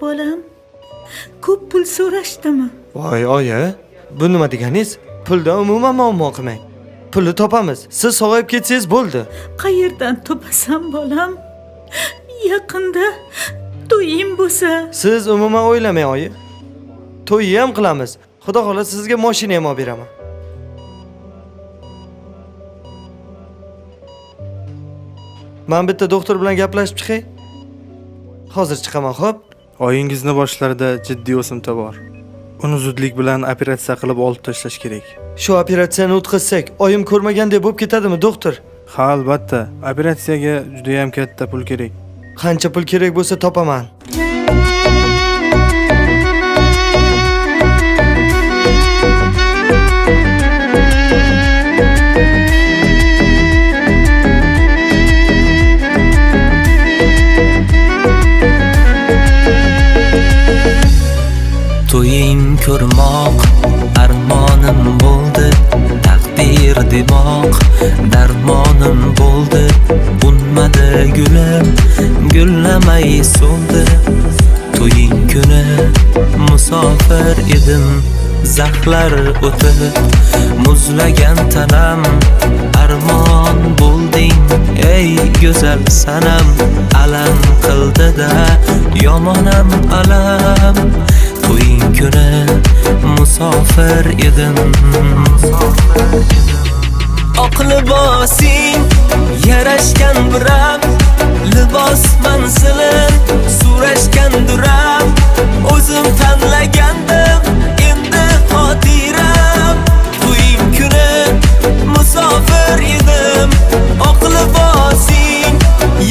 Bolam, ko'p pul so'rashdimi? Voy oyi, bu nima deganingiz? Puldan umuman muammo qilmang. Pulni topamiz. Siz sog'ayib ketsangiz bo'ldi. Qayerdan topasam bolam? Yaqinda to'yim bo'lsa, Siz umuman o'ylamang oyi. To'yni ham qilamiz. Xudo xolasa sizga mashina ham olib beraman. Men bitta doktor bilan gaplashib chiqay. Hozir chiqaman, xo'p? Oyingizni boshlarida jiddiy o'simta bor. Uni zudlik bilan operatsiya qilib olib tashlash kerak. Shu operatsiyani o'tkazsak, oyim ko'rmagandek bo'lib ketadimi, doktor? Ha, albatta. Operatsiyaga juda ham katta pul kerak. Qancha pul kerak bo'lsa topaman. To'ying ko'rmoq armonim bo'ldi, taqdir demoq darmonim bo'ldi. Unmadi gulim, gullamay so'ldi. To'ying kuni musofir edim, zahlar o'tib muzlagan tanam. Armon bo'lding ey go'zal sanam, alam qildi-da yomonam alam. To'ying kuni musofir edim. Oq libosing yarashgan biram, libos manzilim so'rashgan duram. O'zim tanlagandim endi xotiram. To'ying kuni musofir edim. Oq libosing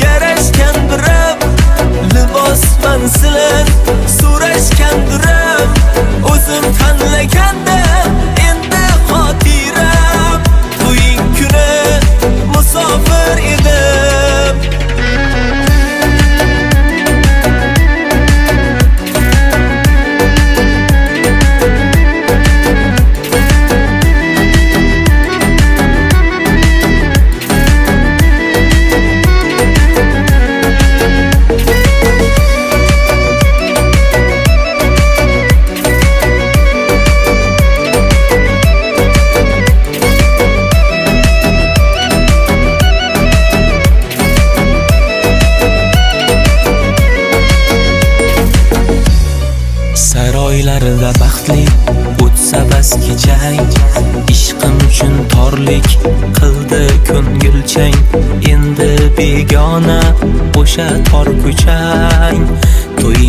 yarashgan biram, libos manzilim so'rashgan duram. O'zim tanlagandim endi xotiram. To'ying kuni musofir edim. Saroylarda baxtli o'tsa bas kechang, ishqim uchun torlik qildi ko'ngilchang. Endi begona o'sha tor ko'chang. To'ying